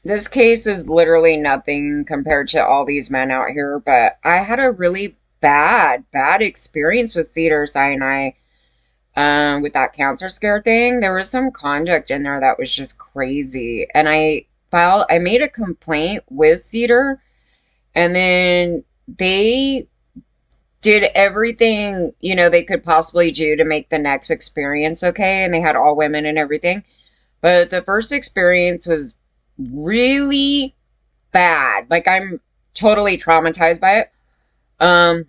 This case is literally nothing compared to all these men out here, but I had a really bad experience with Cedars-Sinai with that cancer scare thing. There was some conduct in there that was just crazy. And I made a complaint with Cedar, and then they did everything, they could possibly do to make the next experience okay. And they had all women and everything. But the first experience was really bad. Like, I'm totally traumatized by it. Um,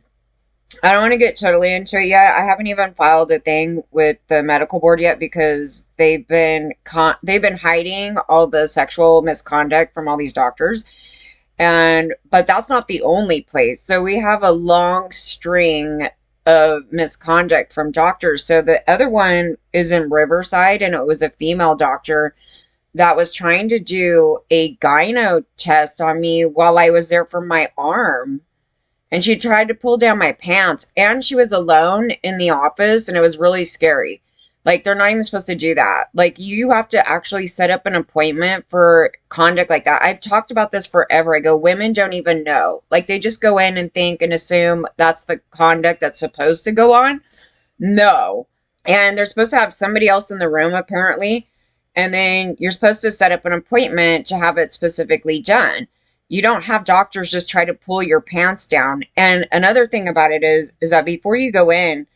I don't want to get totally into it yet. I haven't even filed a thing with the medical board yet because they've been hiding all the sexual misconduct from all these doctors. But that's not the only place. So we have a long string of misconduct from doctors. So the other one is in Riverside, and it was a female doctor that was trying to do a gyno test on me while I was there for my arm. And she tried to pull down my pants, and she was alone in the office, and it was really scary. Like, they're not even supposed to do that. Like, you have to actually set up an appointment for conduct like that. I've talked about this forever. I go, women don't even know. Like, they just go in and think and assume that's the conduct that's supposed to go on. No. And they're supposed to have somebody else in the room, apparently. And then you're supposed to set up an appointment to have it specifically done. You don't have doctors just try to pull your pants down. And another thing about it is that before you go in,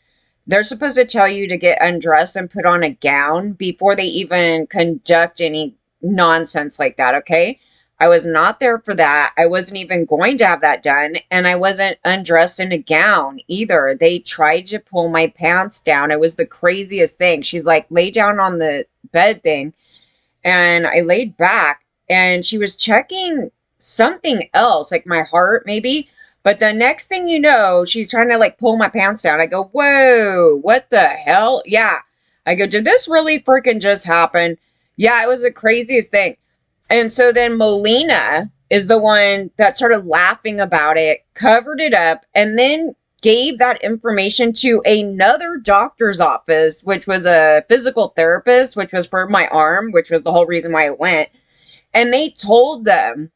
they're supposed to tell you to get undressed and put on a gown before they even conduct any nonsense like that, okay? I was not there for that. I wasn't even going to have that done, and I wasn't undressed in a gown either. They tried to pull my pants down. It was the craziest thing. She's like, lay down on the bed thing, and I laid back, and she was checking something else, like my heart maybe. But the next thing you know, she's trying to like pull my pants down. I go, whoa, what the hell? Yeah. I go, did this really freaking just happen? Yeah, it was the craziest thing. And so then Molina is the one that started laughing about it, covered it up, and then gave that information to another doctor's office, which was a physical therapist, which was for my arm, which was the whole reason why I went. And they told them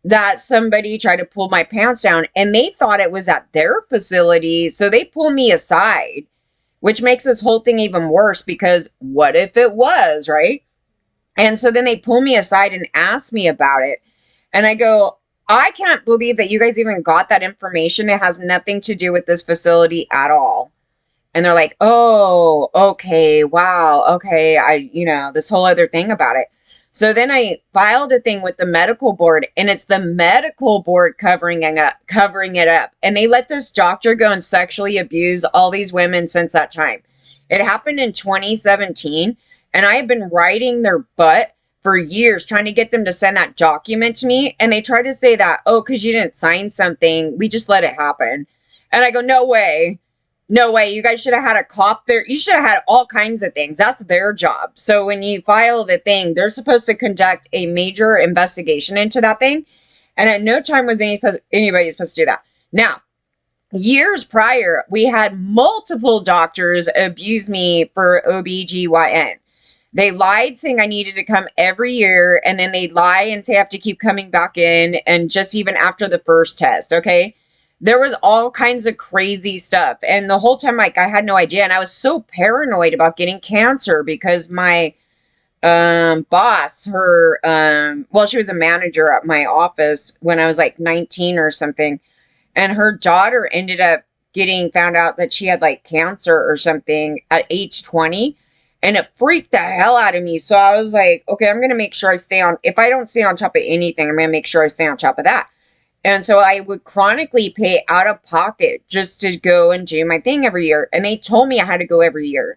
that somebody tried to pull my pants down, and they thought it was at their facility. So they pulled me aside, which makes this whole thing even worse because what if it was, right? And so then they pull me aside and ask me about it. And I go, I can't believe that you guys even got that information. It has nothing to do with this facility at all. And they're like, oh, okay, wow, okay, this whole other thing about it. So then I filed a thing with the medical board, and it's the medical board covering it up. And they let this doctor go and sexually abuse all these women since that time. It happened in 2017, and I have been writing their butt for years trying to get them to send that document to me. And they try to say that, oh, because you didn't sign something, we just let it happen. And I go, no way. No way. You guys should have had a cop there. You should have had all kinds of things. That's their job. So when you file the thing, they're supposed to conduct a major investigation into that thing. And at no time was anybody supposed to do that. Now, years prior, we had multiple doctors abuse me for OB/GYN. They lied saying I needed to come every year, and then they lie and say I have to keep coming back in, and just even after the first test, okay? There was all kinds of crazy stuff. And the whole time, like, I had no idea. And I was so paranoid about getting cancer because my boss, she was a manager at my office when I was like 19 or something. And her daughter ended up getting found out that she had like cancer or something at age 20. And it freaked the hell out of me. So I was like, okay, I'm going to make sure I if I don't stay on top of anything, I'm going to make sure I stay on top of that. And so I would chronically pay out of pocket just to go and do my thing every year. And they told me I had to go every year.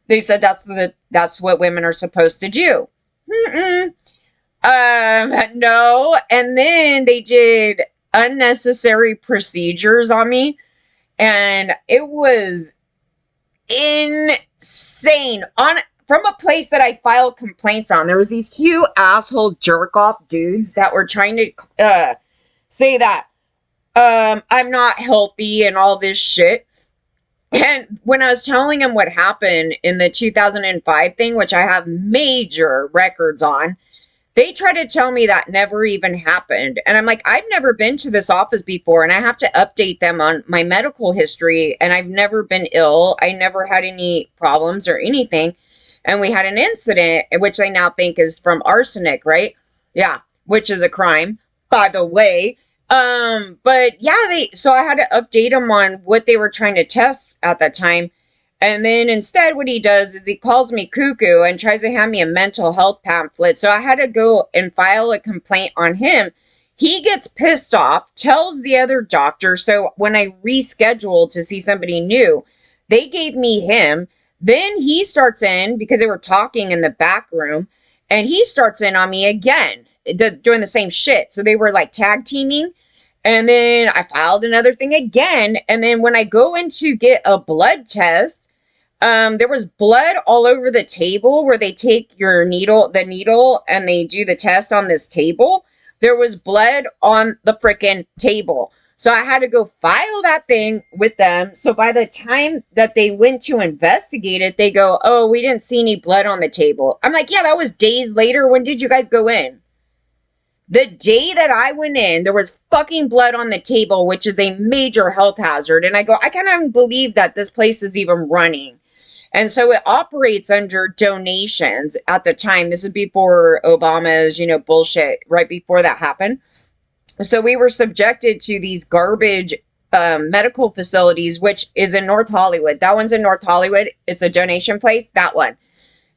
They said that's what women are supposed to do. No. And then they did unnecessary procedures on me. And it was insane. From a place that I filed complaints on, there was these two asshole jerk-off dudes that were trying to say that I'm not healthy and all this shit. And when I was telling him what happened in the 2005 thing, which I have major records on, They try to tell me that never even happened. And I'm like, I've never been to this office before, and I have to update them on my medical history, and I've never been ill. I never had any problems or anything. And we had an incident, which they now think is from arsenic, right? Yeah, which is a crime, by the way. But yeah, so I had to update them on what they were trying to test at that time. And then instead, what he does is he calls me cuckoo and tries to hand me a mental health pamphlet. So I had to go and file a complaint on him. He gets pissed off, tells the other doctor. So when I rescheduled to see somebody new, they gave me him. Then he starts in because they were talking in the back room, and he starts in on me again, doing the same shit. So they were like tag teaming. And then I filed another thing again. And then when I go in to get a blood test, there was blood all over the table where they take your the needle, and they do the test on this table. There was blood on the freaking table. So I had to go file that thing with them. So by the time that they went to investigate it, they go, oh, we didn't see any blood on the table. I'm like, yeah, that was days later. When did you guys go in? The day that I went in, there was fucking blood on the table, which is a major health hazard. And I go, I can't even believe that this place is even running. And so it operates under donations at the time. This is before Obama's, bullshit, right before that happened. So we were subjected to these garbage medical facilities, which is in North Hollywood. That one's in North Hollywood. It's a donation place, that one.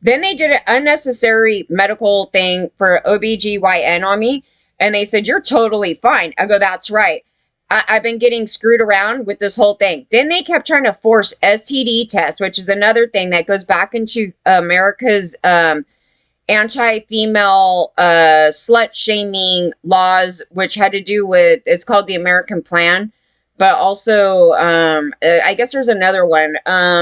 Then they did an unnecessary medical thing for OB/GYN on me. And they said, you're totally fine. I go, that's right. I've been getting screwed around with this whole thing. Then they kept trying to force STD tests, which is another thing that goes back into America's anti-female slut shaming laws, which had to do with, it's called the American Plan. But also, I guess there's another one,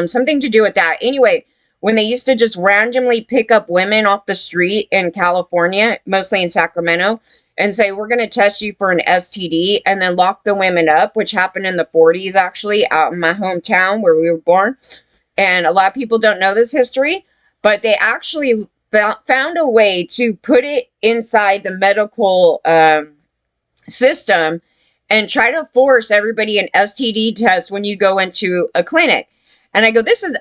something to do with that. Anyway, when they used to just randomly pick up women off the street in California, mostly in Sacramento, and say, we're going to test you for an STD, and then lock the women up, which happened in the 40s, actually, out in my hometown where we were born. And a lot of people don't know this history, but they actually found a way to put it inside the medical system and try to force everybody an STD test when you go into a clinic. And I go, this is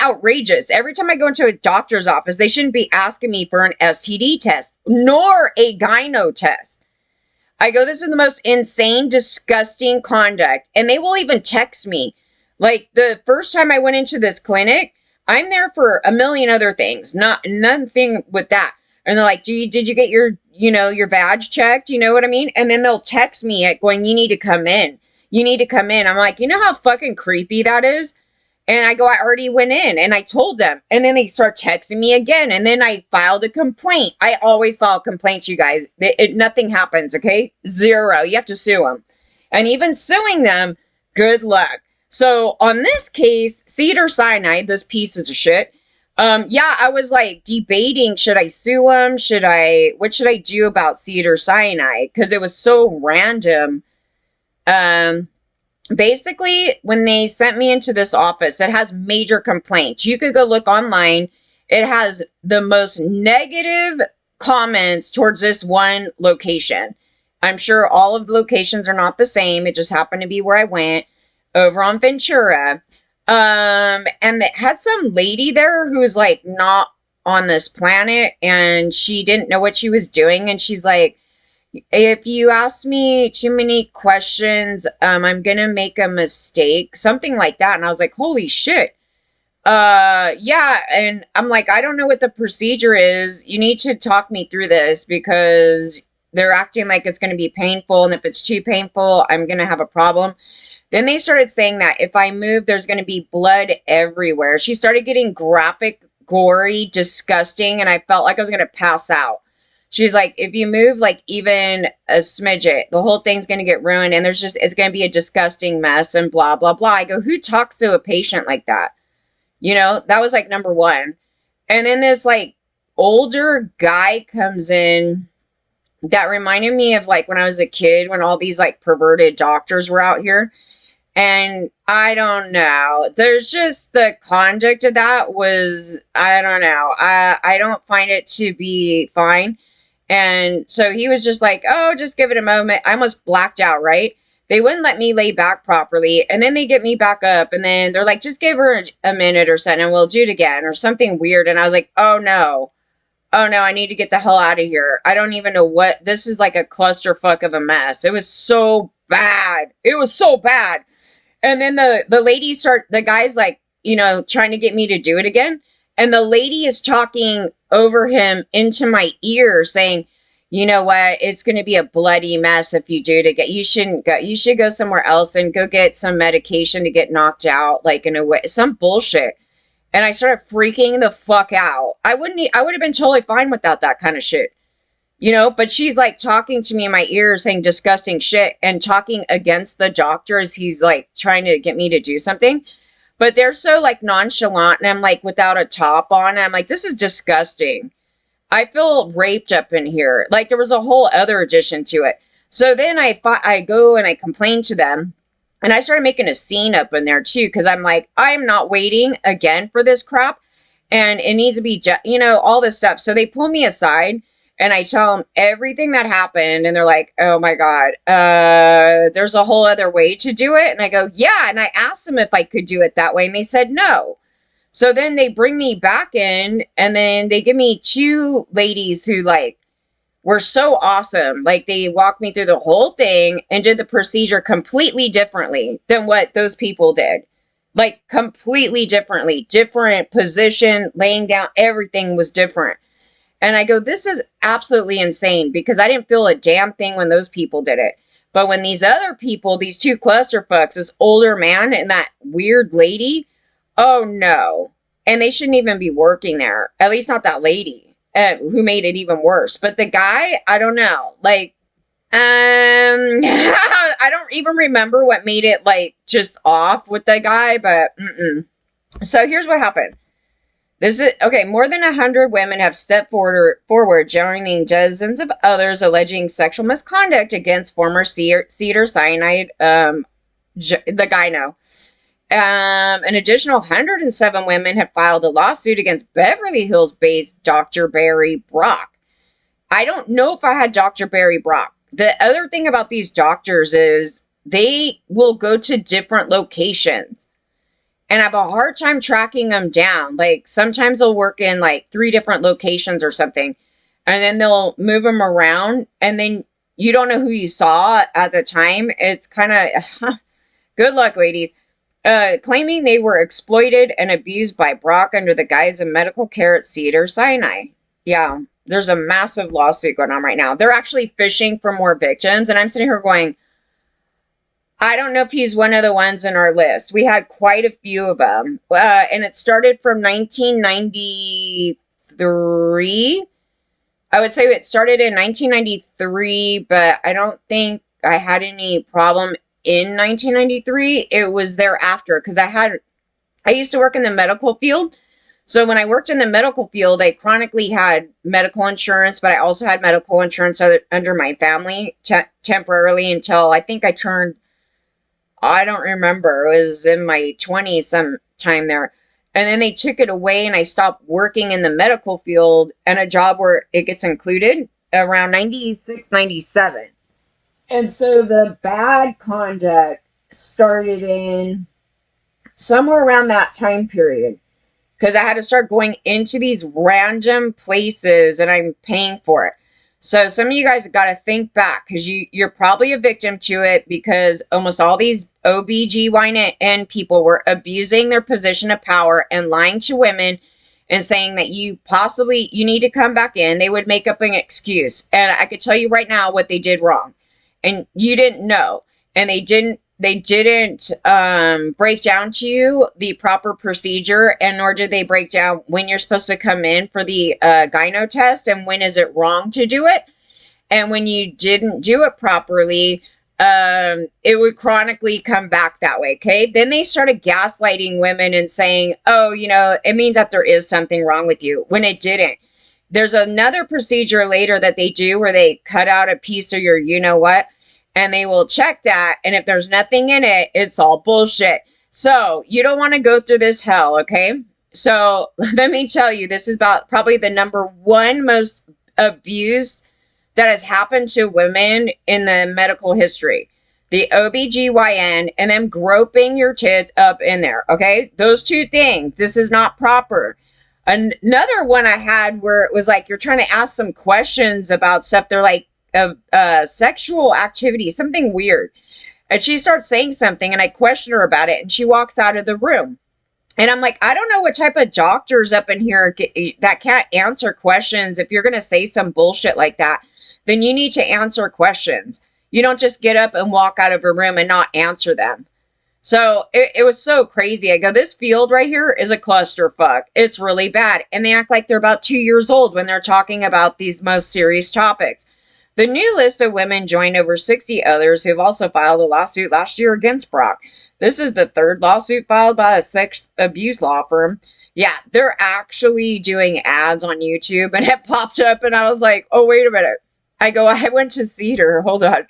outrageous. Every time I go into a doctor's office, they shouldn't be asking me for an STD test, nor a gyno test. I go, this is the most insane, disgusting conduct. And they will even text me. Like the first time I went into this clinic, I'm there for a million other things, nothing with that. And they're like, did you get your badge checked? You know what I mean? And then they'll text me going, you need to come in. You need to come in. I'm like, you know how fucking creepy that is? And I go, I already went in, and I told them. And then they start texting me again. And then I filed a complaint. I always file complaints, you guys. Nothing happens, okay? Zero. You have to sue them. And even suing them, good luck. So on this case, Cedars-Sinai, this piece of shit, I was like debating, should I sue them? What should I do about Cedars-Sinai? Because it was so random. Basically, when they sent me into this office, it has major complaints. You could go look online. It has the most negative comments towards this one location. I'm sure all of the locations are not the same. It just happened to be where I went, over on Ventura. And it had some lady there who was like not on this planet, and she didn't know what she was doing. And she's like, if you ask me too many questions, I'm gonna make a mistake, something like that. And I was like, holy shit. Yeah. And I'm like, I don't know what the procedure is. You need to talk me through this, because they're acting like it's going to be painful. And if it's too painful, I'm going to have a problem. Then they started saying that if I move, there's going to be blood everywhere. She started getting graphic, gory, disgusting. And I felt like I was going to pass out. She's like, if you move like even a smidget, the whole thing's going to get ruined. And it's going to be a disgusting mess and blah, blah, blah. I go, who talks to a patient like that? That was like number one. And then this like older guy comes in that reminded me of like when I was a kid, when all these like perverted doctors were out here. And I don't know. There's just the conduct of that was, I don't know. I don't find it to be fine. And so he was just like, oh, just give it a moment. I almost blacked out, right? They wouldn't let me lay back properly. And then they get me back up. And then they're like, just give her a minute or something and we'll do it again or something weird. And I was like, oh no. Oh no, I need to get the hell out of here. I don't even know what. This is like a clusterfuck of a mess. It was so bad. It was so bad. And then the guy's like, trying to get me to do it again. And the lady is talking over him into my ear saying, you know what? It's going to be a bloody mess if you do it again. You shouldn't go. You should go somewhere else and go get some medication to get knocked out, like in a way, some bullshit. And I started freaking the fuck out. I would have been totally fine without that kind of shit. But she's like talking to me in my ear saying disgusting shit and talking against the doctor as he's like trying to get me to do something. But they're so like nonchalant and I'm like without a top on. And I'm like, this is disgusting. I feel raped up in here. Like there was a whole other addition to it. So then I go and I complain to them. And I started making a scene up in there too. Because I'm like, I'm not waiting again for this crap. And it needs to be, all this stuff. So they pull me aside. And I tell them everything that happened. And they're like, oh my God, there's a whole other way to do it. And I go, yeah. And I asked them if I could do it that way. And they said no. So then they bring me back in. And then they give me two ladies who like were so awesome. Like they walked me through the whole thing and did the procedure completely differently than what those people did. Like completely differently. Different position, laying down. Everything was different. And I go, this is absolutely insane because I didn't feel a damn thing when those people did it. But when these other people, these two clusterfucks, this older man and that weird lady, oh no. And they shouldn't even be working there. At least not that lady who made it even worse. But the guy, I don't know. Like, I don't even remember what made it like just off with the guy. But So here's what happened. More than 100 women have stepped forward, joining dozens of others alleging sexual misconduct against former Cedars-Sinai, the gyno. An additional 107 women have filed a lawsuit against Beverly Hills-based Dr. Barry Brock. I don't know if I had Dr. Barry Brock. The other thing about these doctors is they will go to different locations. And I have a hard time tracking them down. Like sometimes they'll work in like 3 different locations or something. And then they'll move them around. And then you don't know who you saw at the time. It's kind of, good luck, ladies. Claiming they were exploited and abused by Brock under the guise of medical care at Cedars-Sinai. Yeah, there's a massive lawsuit going on right now. They're actually fishing for more victims. And I'm sitting here going, I don't know if he's one of the ones in our list. We had quite a few of them. And it started from 1993. I would say it started in 1993, but I don't think I had any problem in 1993. It was thereafter because I used to work in the medical field. So when I worked in the medical field, I chronically had medical insurance, but I also had medical insurance under my family temporarily until I think I turned, I don't remember. It was in my 20s sometime there. And then they took it away and I stopped working in the medical field and a job where it gets included around 96, 97. And so the bad conduct started in somewhere around that time period. Because I had to start going into these random places and I'm paying for it. So some of you guys have got to think back because you're probably a victim to it because almost all these OB/GYN people were abusing their position of power and lying to women and saying that you need to come back in. They would make up an excuse. And I could tell you right now what they did wrong. And you didn't know. And they didn't break down to you the proper procedure, and nor did they break down when you're supposed to come in for the gyno test and when is it wrong to do it. And when you didn't do it properly, it would chronically come back that way. Okay. Then they started gaslighting women and saying, oh, it means that there is something wrong with you when it didn't. There's another procedure later that they do where they cut out a piece of your, what, and they will check that. And if there's nothing in it, it's all bullshit. So you don't want to go through this hell. Okay. So let me tell you, this is about probably the number one most abused that has happened to women in the medical history. The OBGYN and them groping your tits up in there. Okay. Those two things. This is not proper. Another one I had where it was like, you're trying to ask some questions about stuff. They're like, sexual activity, something weird. And she starts saying something and I question her about it and she walks out of the room. And I'm like, I don't know what type of doctors up in here that can't answer questions. If you're going to say some bullshit like that, then you need to answer questions. You don't just get up and walk out of a room and not answer them. So it was so crazy. I go, this field right here is a clusterfuck. It's really bad. And they act like they're about 2 years old when they're talking about these most serious topics. The new list of women joined over 60 others who've also filed a lawsuit last year against Brock. This is the third lawsuit filed by a sex abuse law firm. Yeah, they're actually doing ads on YouTube, and it popped up and I was like, oh, wait a minute. I go, I went to Cedar. Hold on.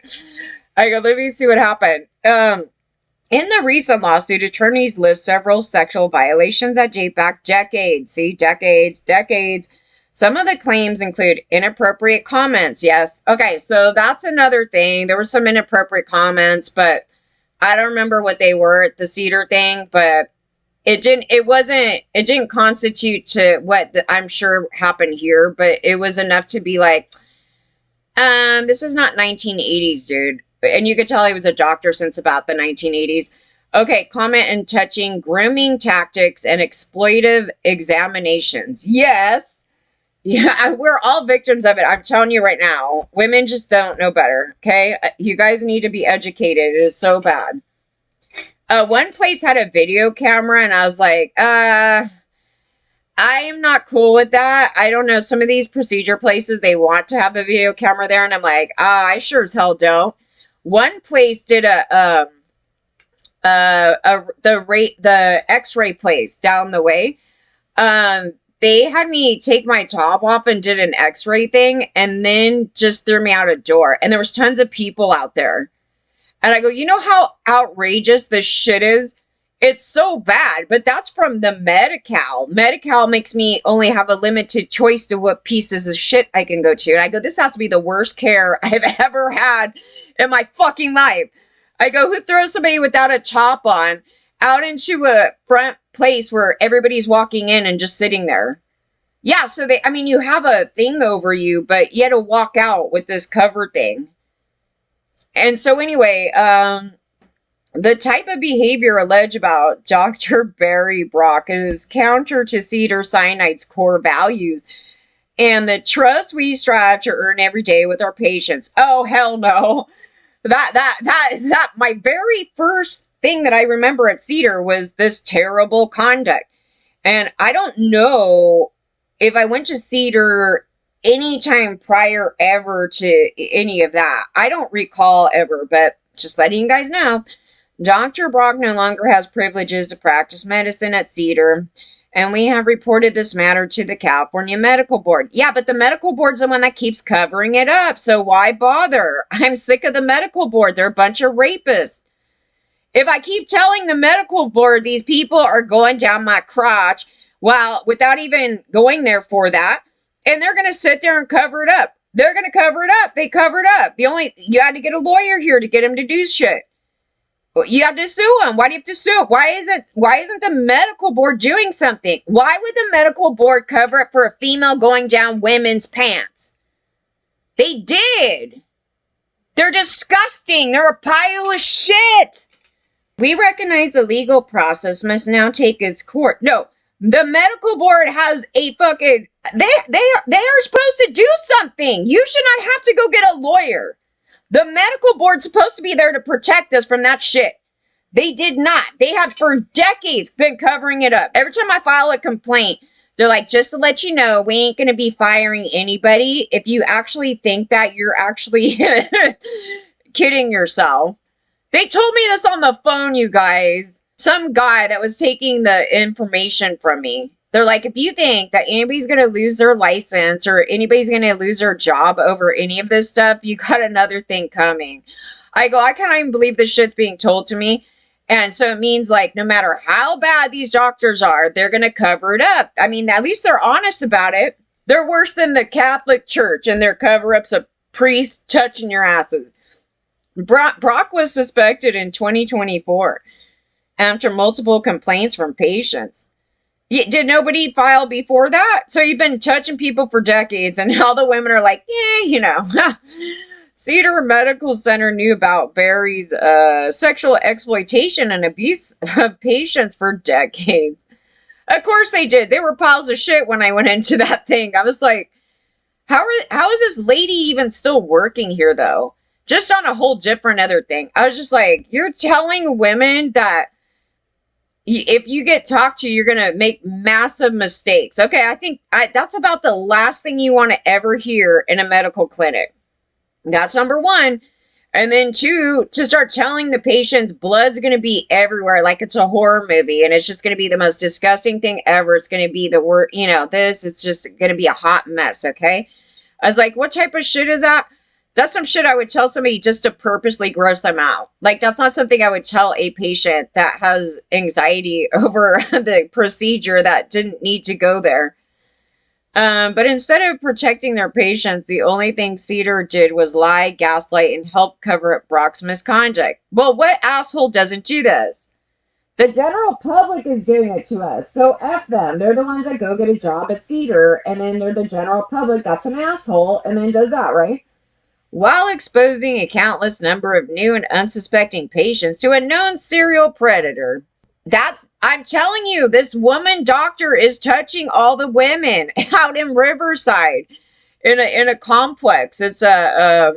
I go, let me see what happened. In the recent lawsuit, attorneys list several sexual violations that date back decades. See, decades. Some of the claims include inappropriate comments. Yes. Okay, so that's another thing. There were some inappropriate comments, but I don't remember what they were at the Cedar thing, but it didn't constitute to what I'm sure happened here, but it was enough to be like, this is not 1980s, dude. And you could tell he was a doctor since about the 1980s. Okay, comment and touching grooming tactics and exploitive examinations. Yes. Yeah, we're all victims of it. I'm telling you right now, women just don't know better. Okay. You guys need to be educated. It is so bad. One place had a video camera and I was like, I am not cool with that. I don't know. Some of these procedure places, they want to have the video camera there. And I'm like, I sure as hell don't. One place did the X-ray place down the way. They had me take my top off and did an X-ray thing and then just threw me out a door. And there was tons of people out there. And I go, you know how outrageous this shit is? It's so bad, but that's from the Medi-Cal. Medi-Cal makes me only have a limited choice to what pieces of shit I can go to. And I go, this has to be the worst care I've ever had in my fucking life. I go, who throws somebody without a top on out into a front place where everybody's walking in and just sitting there? Yeah, so you have a thing over you, but you had to walk out with this cover thing. And so anyway, the type of behavior alleged about Dr. Barry Brock is counter to Cedars-Sinai's core values and the trust we strive to earn every day with our patients. Oh, hell no. That my very first thing that I remember at Cedar was this terrible conduct. And I don't know if I went to Cedar anytime prior ever to any of that. I don't recall ever, but just letting you guys know, Dr. Brock no longer has privileges to practice medicine at Cedar, and we have reported this matter to the California Medical Board. Yeah, but the medical board's the one that keeps covering it up, so why bother? I'm sick of the medical board. They're a bunch of rapists. If I keep telling the medical board these people are going down my crotch, well, without even going there for that, and they're going to sit there and cover it up. They're going to cover it up. They covered up. You had to get a lawyer here to get him to do shit. You have to sue him. Why do you have to sue him? Why isn't the medical board doing something? Why would the medical board cover up for a female going down women's pants? They did. They're disgusting. They're a pile of shit. We recognize the legal process must now take its course. No, the medical board has a fucking... They are supposed to do something. You should not have to go get a lawyer. The medical board's supposed to be there to protect us from that shit. They did not. They have for decades been covering it up. Every time I file a complaint, they're like, just to let you know, we ain't going to be firing anybody. If you actually think that, you're actually kidding yourself. They told me this on the phone, you guys. Some guy that was taking the information from me. They're like, if you think that anybody's going to lose their license or anybody's going to lose their job over any of this stuff, you got another thing coming. I go, I can't even believe this shit's being told to me. And so it means like, no matter how bad these doctors are, they're going to cover it up. I mean, at least they're honest about it. They're worse than the Catholic Church and their cover-ups of priests touching your asses. Brock was suspected in 2024 after multiple complaints from patients. Did nobody file before that? So you've been touching people for decades, and all the women are like, yeah, you know. Cedar Medical Center knew about Barry's sexual exploitation and abuse of patients for decades. Of course they did. They were piles of shit when I went into that thing. I was like, how is this lady even still working here, though? Just on a whole different other thing. I was just like, you're telling women that if you get talked to, you're going to make massive mistakes. Okay, I think that's about the last thing you want to ever hear in a medical clinic. That's number one. And then two, to start telling the patients blood's going to be everywhere like it's a horror movie and it's just going to be the most disgusting thing ever. It's going to be the worst, you know, it's just going to be a hot mess, okay? I was like, what type of shit is that? That's some shit I would tell somebody just to purposely gross them out. Like, that's not something I would tell a patient that has anxiety over the procedure that didn't need to go there. But instead of protecting their patients, the only thing Cedar did was lie, gaslight, and help cover up Brock's misconduct. Well, what asshole doesn't do this? The general public is doing it to us, so F them. They're the ones that go get a job at Cedar, and then they're the general public that's an asshole, and then does that, right? While exposing a countless number of new and unsuspecting patients to a known serial predator. I'm telling you, this woman doctor is touching all the women out in Riverside in a complex. It's a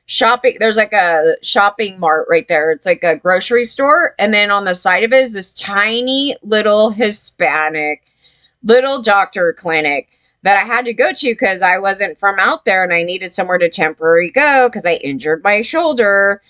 shopping, there's like a shopping mart right there. It's like a grocery store. And then on the side of it is this tiny little Hispanic little doctor clinic that I had to go to because I wasn't from out there and I needed somewhere to temporarily go because I injured my shoulder.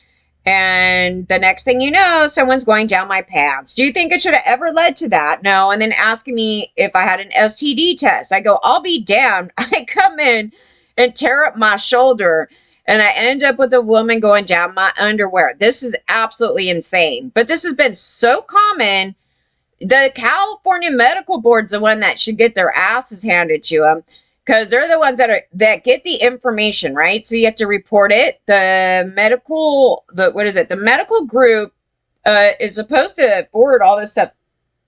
And the next thing you know, someone's going down my pants. Do you think it should have ever led to that? No. And then asking me if I had an STD test. I go, I'll be damned. I come in and tear up my shoulder and I end up with a woman going down my underwear. This is absolutely insane. But this has been so common. The California Medical Board's the one that should get their asses handed to them because they're the ones that get the information, right? So you have to report it. The medical group is supposed to forward all this stuff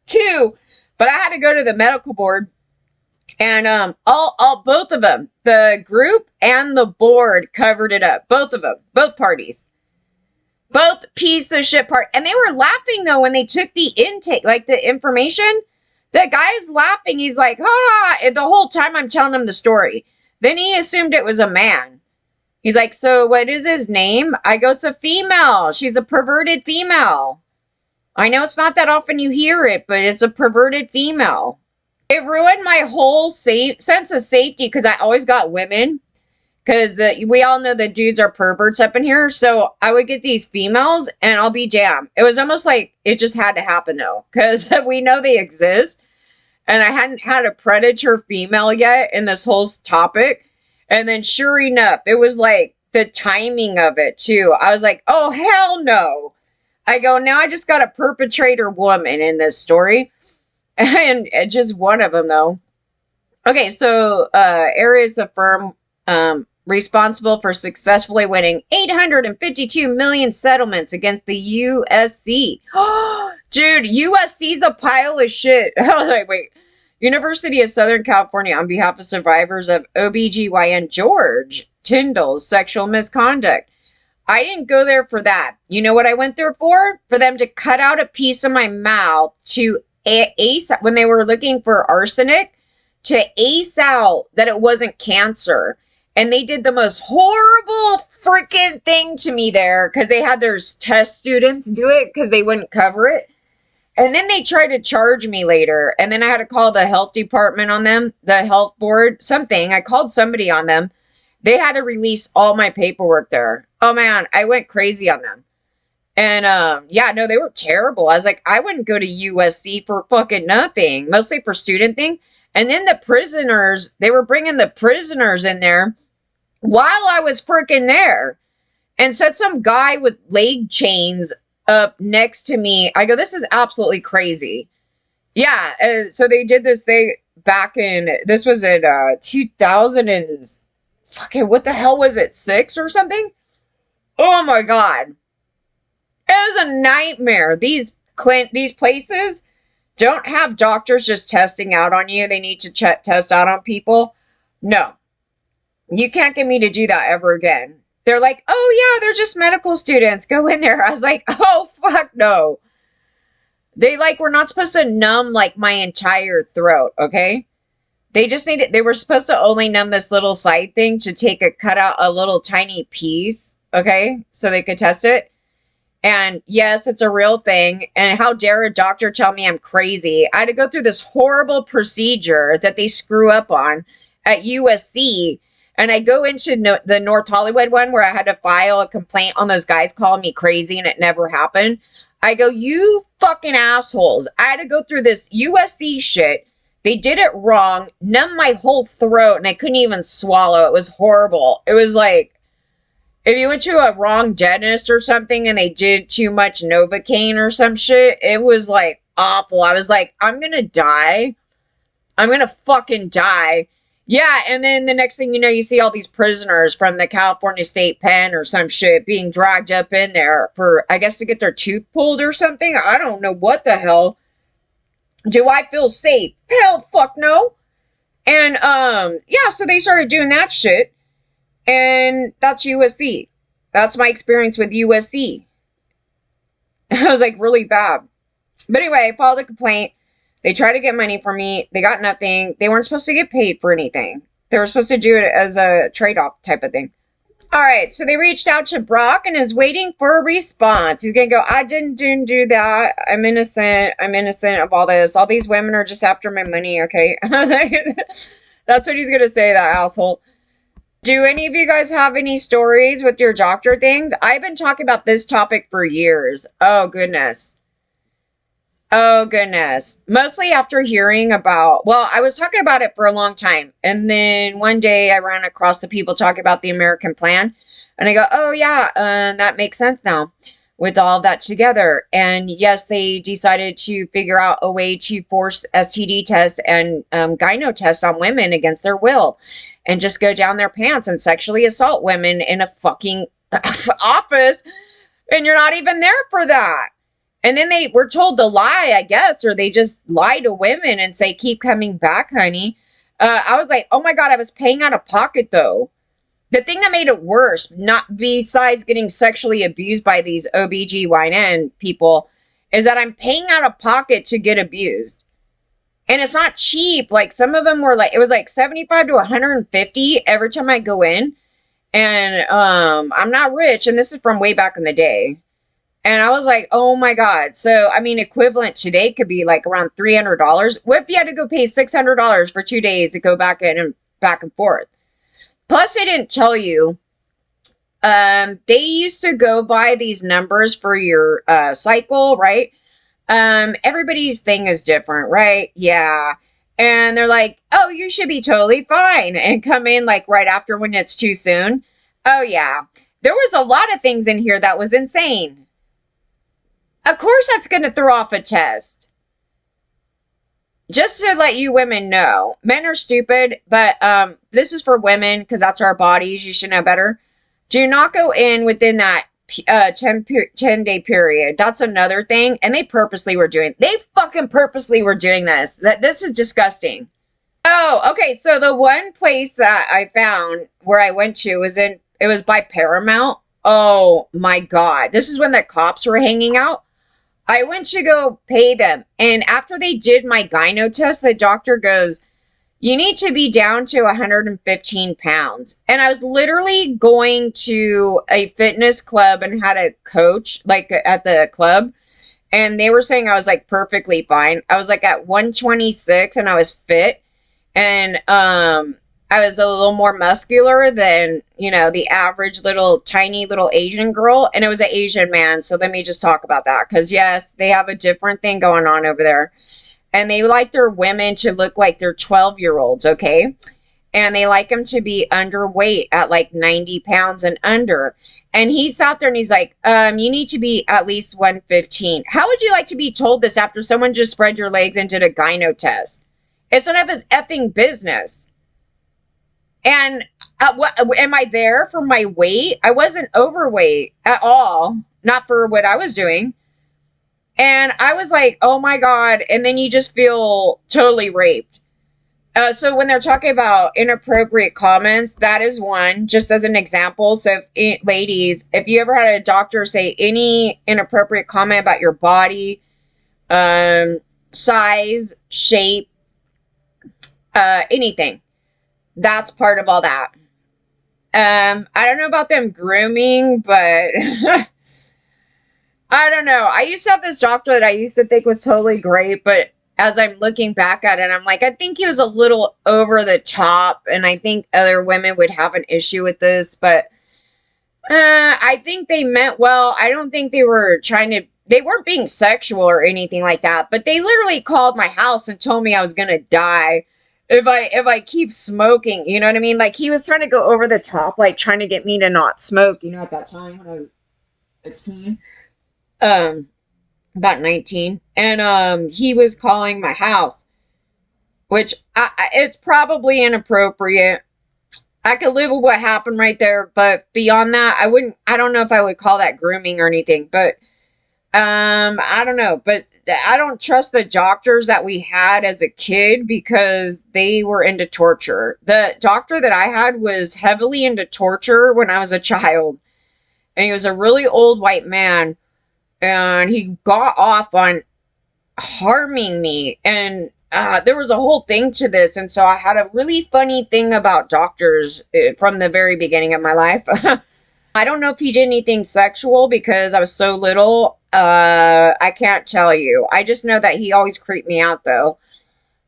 too, but I had to go to the medical board and both of them, the group and the board covered it up. Both of them, both parties. Both piece of shit part. And they were laughing though when they took the intake, like the information. The guy's laughing. He's like, and the whole time I'm telling him the story. Then he assumed it was a man. He's like, so what is his name? I go, it's a female. She's a perverted female. I know it's not that often you hear it, but it's a perverted female. It ruined my whole sense of safety because I always got women. Because we all know that dudes are perverts up in here. So I would get these females and I'll be damned. It was almost like it just had to happen though. Because we know they exist. And I hadn't had a predator female yet in this whole topic. And then sure enough, it was like the timing of it too. I was like, oh, hell no. I go, now I just got a perpetrator woman in this story. And just one of them though. Okay, so Ares, the firm responsible for successfully winning 852 million settlements against the USC. Dude, USC's a pile of shit. I was like, wait. University of Southern California on behalf of survivors of OB/GYN George Tyndall's sexual misconduct. I didn't go there for that. You know what I went there for? For them to cut out a piece of my mouth to ace when they were looking for arsenic, to ace out that it wasn't cancer. And they did the most horrible freaking thing to me there because they had their test students do it because they wouldn't cover it. And then they tried to charge me later. And then I had to call the health department on them, the health board, something. I called somebody on them. They had to release all my paperwork there. Oh man, I went crazy on them. And yeah, no, they were terrible. I was like, I wouldn't go to USC for fucking nothing, mostly for student thing. And then the prisoners, they were bringing the prisoners in there while I was freaking there and set some guy with leg chains up next to me. I go, this is absolutely crazy. Yeah. So they did this thing back in, this was in 2005 fucking, what the hell was it, 6 or something? Oh my God. It was a nightmare. These places don't have doctors just testing out on you. They need to test out on people. No. You can't get me to do that ever again. They're like, oh yeah, they're just medical students. Go in there. I was like, oh fuck no. They like were not supposed to numb like my entire throat, okay? They were supposed to only numb this little side thing to cut out a little tiny piece, okay? So they could test it. And yes, it's a real thing. And how dare a doctor tell me I'm crazy? I had to go through this horrible procedure that they screw up on at USC. And I go into the North Hollywood one where I had to file a complaint on those guys calling me crazy and it never happened. I go, you fucking assholes. I had to go through this USC shit. They did it wrong, numbed my whole throat, and I couldn't even swallow. It was horrible. It was like, if you went to a wrong dentist or something and they did too much Novocaine or some shit, it was like awful. I was like, I'm gonna die. I'm gonna fucking die. Yeah, and then the next thing you know, you see all these prisoners from the California State Pen or some shit being dragged up in there for, I guess, to get their tooth pulled or something. I don't know what the hell. Do I feel safe? Hell, fuck no. And, yeah, so they started doing that shit. And that's USC. That's my experience with USC. I was like really bad. But anyway, I filed a complaint. They tried to get money from me. They got nothing. They weren't supposed to get paid for anything. They were supposed to do it as a trade-off type of thing. All right, so they reached out to Brock and is waiting for a response. He's going to go, I didn't do that. I'm innocent. I'm innocent of all this. All these women are just after my money, okay? That's what he's going to say, that asshole. Do any of you guys have any stories with your doctor things? I've been talking about this topic for years. Oh, goodness. Oh, goodness. Mostly after hearing about, well, I was talking about it for a long time. And then one day I ran across the people talking about the American plan. And I go, oh, yeah, that makes sense now with all of that together. And yes, they decided to figure out a way to force STD tests and gyno tests on women against their will. And just go down their pants and sexually assault women in a fucking office. And you're not even there for that. And then they were told to lie, I guess, or they just lie to women and say, keep coming back, honey. I was like, oh my God, I was paying out of pocket, though. The thing that made it worse, not besides getting sexually abused by these OB/GYN people, is that I'm paying out of pocket to get abused. And it's not cheap. Like, some of them were like, it was like 75 to 150 every time I go in. And I'm not rich, and this is from way back in the day. And I was like, oh my God. So, I mean, equivalent today could be like around $300. What if you had to go pay $600 for 2 days to go back in and back and forth? Plus, they didn't tell you. They used to go by these numbers for your cycle, right? Everybody's thing is different, right? Yeah. And they're like, oh, you should be totally fine. And come in like right after when it's too soon. Oh, yeah. There was a lot of things in here that was insane. Of course that's going to throw off a test. Just to let you women know, men are stupid, but this is for women because that's our bodies. You should know better. Do not go in within that 10-day period. That's another thing. And they fucking purposely were doing this. This is disgusting. Oh, okay. So the one place that I found where I went to it was by Paramount. Oh my God. This is when the cops were hanging out. I went to go pay them. And after they did my gyno test, the doctor goes, you need to be down to 115 pounds. And I was literally going to a fitness club and had a coach like at the club. And they were saying I was like perfectly fine. I was like at 126 and I was fit. And I was a little more muscular than, the average tiny little Asian girl. And it was an Asian man. So let me just talk about that. Because yes, they have a different thing going on over there. And they like their women to look like they're 12-year-olds, okay? And they like them to be underweight at like 90 pounds and under. And he sat there and he's like, you need to be at least 115. How would you like to be told this after someone just spread your legs and did a gyno test? It's none of his effing business. And What am I there for my weight? I wasn't overweight at all, not for what I was doing. And I was like, oh my God. And then you just feel totally raped. So when they're talking about inappropriate comments, that is one, just as an example. So, ladies, if you ever had a doctor say any inappropriate comment about your body, size, shape, anything, that's part of all that. I don't know about them grooming, but I don't know. I used to have this doctor that I used to think was totally great, but as I'm looking back at it, I'm like, I think he was a little over the top, and I think other women would have an issue with this, but I think they meant well. I don't think they were they weren't being sexual or anything like that, but they literally called my house and told me I was gonna die if I keep smoking. You know what I mean? Like he was trying to go over the top, like trying to get me to not smoke, at that time when I was a teen. Um, about 19, and he was calling my house, which it's probably inappropriate. I could live with what happened right there, but beyond that, I don't know if I would call that grooming or anything, but I don't know, but I don't trust the doctors that we had as a kid because they were into torture. The doctor that I had was heavily into torture when I was a child, and he was a really old white man, and he got off on harming me, and there was a whole thing to this, and so I had a really funny thing about doctors from the very beginning of my life. I don't know if he did anything sexual because I was so little. I can't tell you. I just know that he always creeped me out though.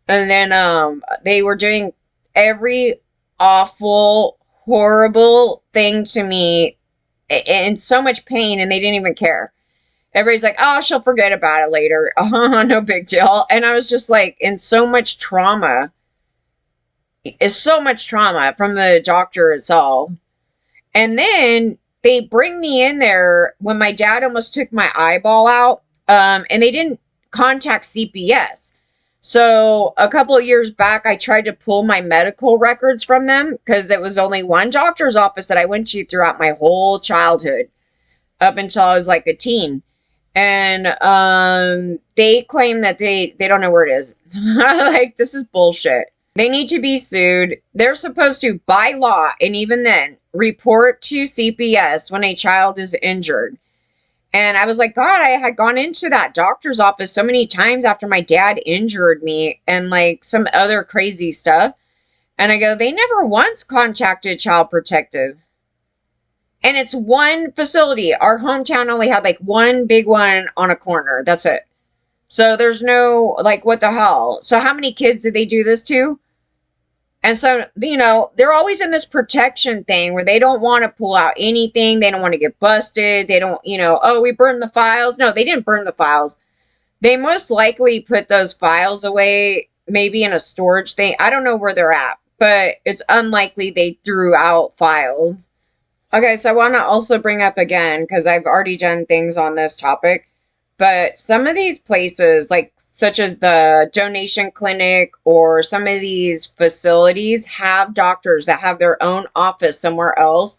And then they were doing every awful, horrible thing to me in so much pain, and they didn't even care. Everybody's like, oh, she'll forget about it later. No big deal. And I was just like in so much trauma. It's so much trauma from the doctor itself. And then they bring me in there when my dad almost took my eyeball out. And they didn't contact CPS. So a couple of years back, I tried to pull my medical records from them because there was only one doctor's office that I went to throughout my whole childhood up until I was like a teen. And they claim that they don't know where it is. Like, this is bullshit. They need to be sued. They're supposed to, by law, and even then, report to CPS when a child is injured. And I was like, God, I had gone into that doctor's office so many times after my dad injured me and like some other crazy stuff. And I go, they never once contacted Child Protective. And it's one facility. Our hometown only had like one big one on a corner. That's it. So there's no, like, what the hell? So how many kids did they do this to? And so, they're always in this protection thing where they don't want to pull out anything. They don't want to get busted. They don't, oh, we burned the files. No, they didn't burn the files. They most likely put those files away, maybe in a storage thing. I don't know where they're at, but it's unlikely they threw out files. Okay, so I want to also bring up again, because I've already done things on this topic, but some of these places, like such as the donation clinic or some of these facilities, have doctors that have their own office somewhere else,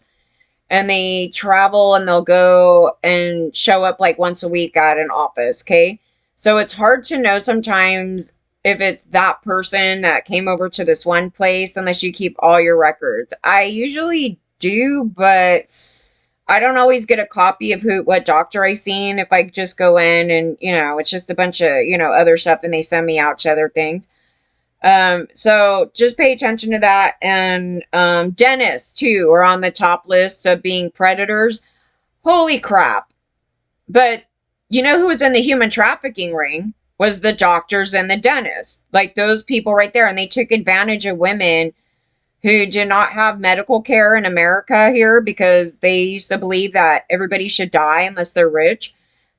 and they travel and they'll go and show up like once a week at an office, okay? So it's hard to know sometimes if it's that person that came over to this one place unless you keep all your records. I usually do, but I don't always get a copy of what doctor I seen if I just go in and, it's just a bunch of, other stuff and they send me out to other things. So just pay attention to that. And dentists too are on the top list of being predators. Holy crap. But who was in the human trafficking ring was the doctors and the dentists. Like those people right there. And they took advantage of women who did not have medical care in America here because they used to believe that everybody should die unless they're rich.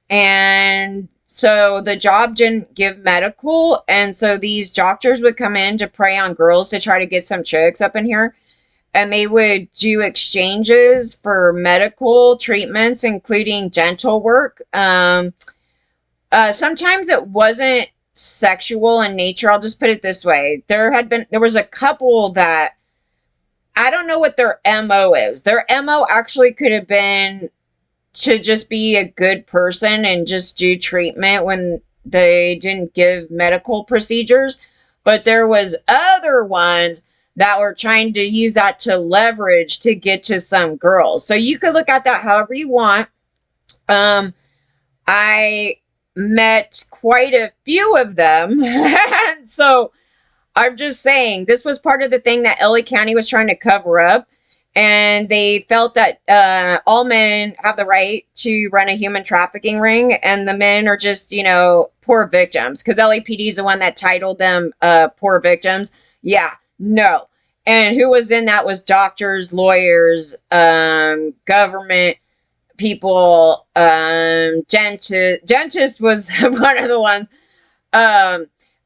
And so the job didn't give medical. And so these doctors would come in to prey on girls to try to get some chicks up in here. And they would do exchanges for medical treatments, including dental work. Sometimes it wasn't sexual in nature. I'll just put it this way. There was a couple that I don't know what their MO is. Their MO actually could have been to just be a good person and just do treatment when they didn't give medical procedures. But there was other ones that were trying to use that to leverage to get to some girls. So you could look at that however you want. I met quite a few of them. And so I'm just saying, this was part of the thing that LA County was trying to cover up. And they felt that all men have the right to run a human trafficking ring, and the men are just, poor victims. Because LAPD is the one that titled them poor victims. Yeah, no. And who was in that was doctors, lawyers, government people, dentist was one of the ones.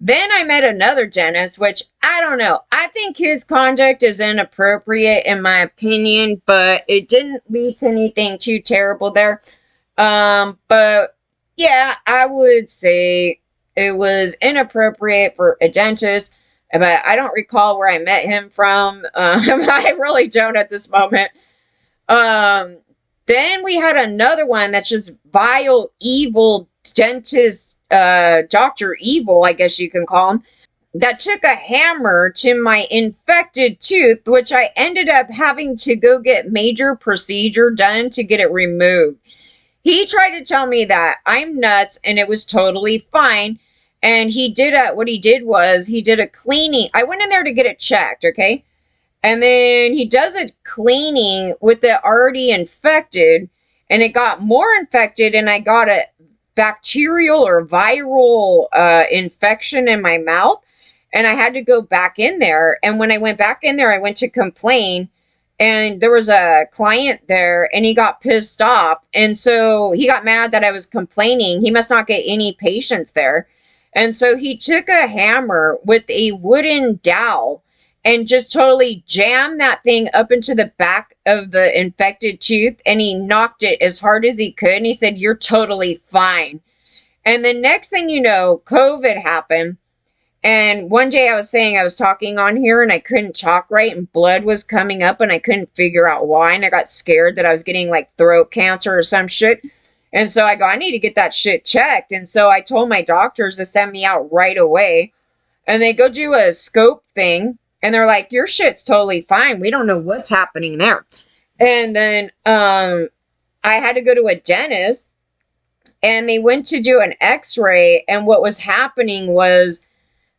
Then I met another dentist, which I don't know. I think his conduct is inappropriate in my opinion, but it didn't lead to anything too terrible there. But yeah, I would say it was inappropriate for a dentist, but I don't recall where I met him from. I really don't at this moment. Um, then we had another one that's just vile, evil dentist, Dr. Evil, I guess you can call him, that took a hammer to my infected tooth, which I ended up having to go get major procedure done to get it removed. He tried to tell me that I'm nuts and it was totally fine. And what he did was he did a cleaning. I went in there to get it checked, okay? And then he does a cleaning with the already infected, and it got more infected, and I got a bacterial or viral infection in my mouth, and I had to go back in there. And when I went back in there, I went to complain, and there was a client there, and he got pissed off, and so he got mad that I was complaining. He must not get any patients there. And so he took a hammer with a wooden dowel and just totally jammed that thing up into the back of the infected tooth, and he knocked it as hard as he could, and he said, "You're totally fine." And the next thing you know, COVID happened, and one day I was talking on here, and I couldn't talk right, and blood was coming up, and I couldn't figure out why, and I got scared that I was getting like throat cancer or some shit. And so I go, I need to get that shit checked. And so I told my doctors to send me out right away, and they go do a scope thing. And they're like, your shit's totally fine. We don't know what's happening there. And then I had to go to a dentist, and they went to do an x-ray. And what was happening was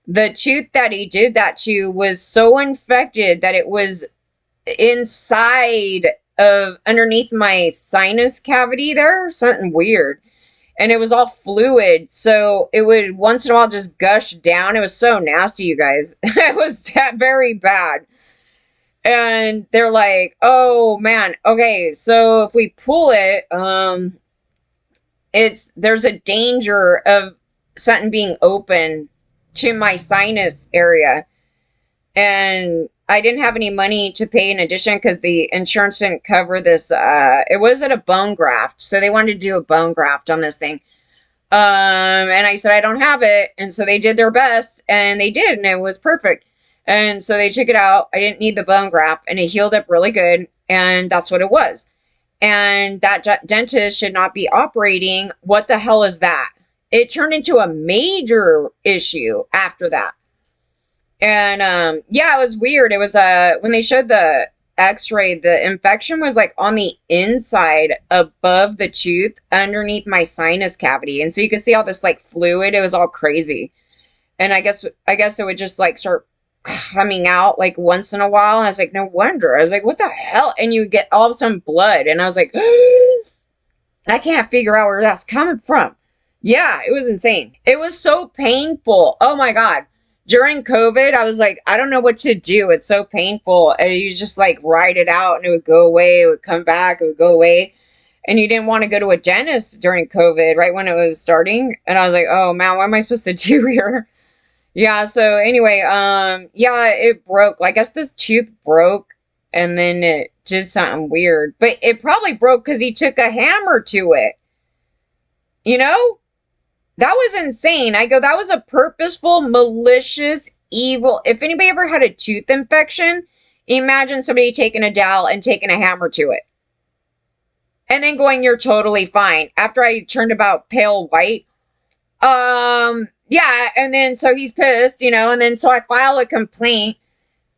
the tooth that he did that to was so infected that it was inside of underneath my sinus cavity there. Something weird. And it was all fluid, so it would once in a while just gush down. It was so nasty, you guys. It was very bad. And they're like, oh man, okay, so if we pull it, there's a danger of something being open to my sinus area. And I didn't have any money to pay in addition because the insurance didn't cover this. It was at a bone graft, so they wanted to do a bone graft on this thing. And I said, I don't have it. And so they did their best, and they did, and it was perfect. And so they took it out. I didn't need the bone graft, and it healed up really good. And that's what it was. And that dentist should not be operating. What the hell is that? It turned into a major issue after that. And yeah, it was weird. It was when they showed the x-ray, the infection was like on the inside above the tooth underneath my sinus cavity. And so you could see all this like fluid. It was all crazy. And I guess it would just like start coming out like once in a while. And I was like, no wonder. I was like, what the hell? And you get all of a sudden blood. And I was like, I can't figure out where that's coming from. Yeah, it was insane. It was so painful. Oh my God. During COVID, I was like, I don't know what to do. It's so painful. And you just like ride it out, and it would go away. It would come back. It would go away. And you didn't want to go to a dentist during COVID, right when it was starting. And I was like, oh man, what am I supposed to do here? Yeah. So anyway, yeah, it broke. I guess this tooth broke, and then it did something weird. But it probably broke because he took a hammer to it. You know? That was insane. I go, that was a purposeful, malicious, evil. If anybody ever had a tooth infection, Imagine somebody taking a dowel and taking a hammer to it. And then going, you're totally fine. After I turned about pale white. Yeah, and then so he's pissed, and then so I file a complaint.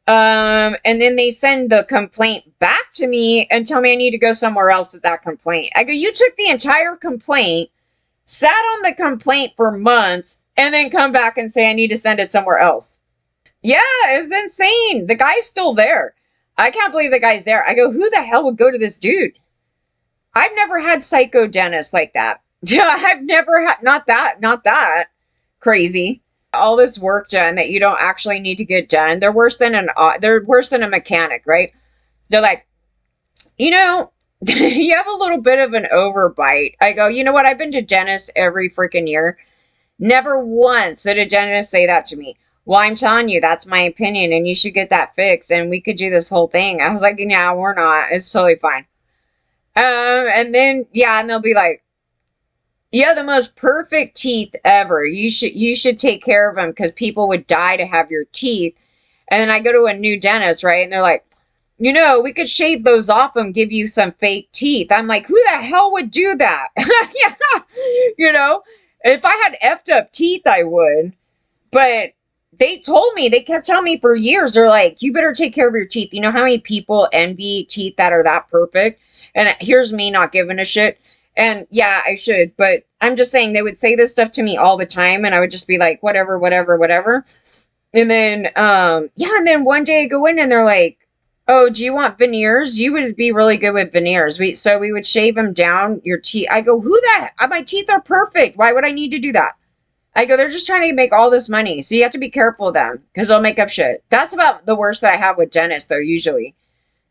And then they send the complaint back to me and tell me I need to go somewhere else with that complaint. I go, you took the entire complaint, sat on the complaint for months, and then come back and say I need to send it somewhere else. Yeah, it's insane. The guy's still there. I can't believe the guy's there. I go, who the hell would go to this dude? I've never had psycho dentists like that. I've never had, not that crazy. All this work done that you don't actually need to get done. They're worse than a mechanic, right? They're like, you have a little bit of an overbite. I go, you know what? I've been to dentists every freaking year. Never once did a dentist say that to me. Well, I'm telling you, that's my opinion, and you should get that fixed, and we could do this whole thing. I was like, yeah, we're not. It's totally fine. And then, yeah, and they'll be like, yeah, the most perfect teeth ever. You should take care of them because people would die to have your teeth. And then I go to a new dentist, right? And they're like, we could shave those off and give you some fake teeth. I'm like, who the hell would do that? Yeah, if I had effed up teeth, I would. But they kept telling me for years, they're like, you better take care of your teeth. You know how many people envy teeth that are that perfect? And here's me not giving a shit. And yeah, I should, but I'm just saying they would say this stuff to me all the time, and I would just be like, whatever. And then, and then one day I go in and they're like, oh, do you want veneers? You would be really good with veneers. So we would shave them down your teeth. I go, my teeth are perfect. Why would I need to do that? I go, they're just trying to make all this money. So you have to be careful with them because they'll make up shit. That's about the worst that I have with dentists, though, usually.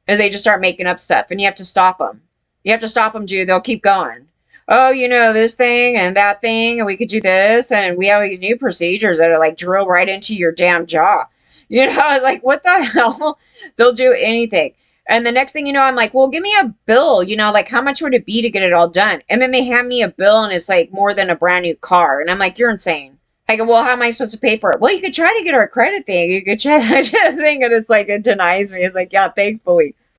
Is they just start making up stuff and you have to stop them. You have to stop them, dude. They'll keep going. Oh, this thing and that thing, and we could do this, and we have these new procedures that are like drill right into your damn jaw. Like, what the hell? They'll do anything. And the next thing you know, I'm like, well, give me a bill, like how much would it be to get it all done? And then they hand me a bill and it's like more than a brand new car. And I'm like, you're insane. I go, well, how am I supposed to pay for it? Well, you could try to get our credit thing. You could try that thing. And it's like, it denies me. It's like, yeah, thankfully.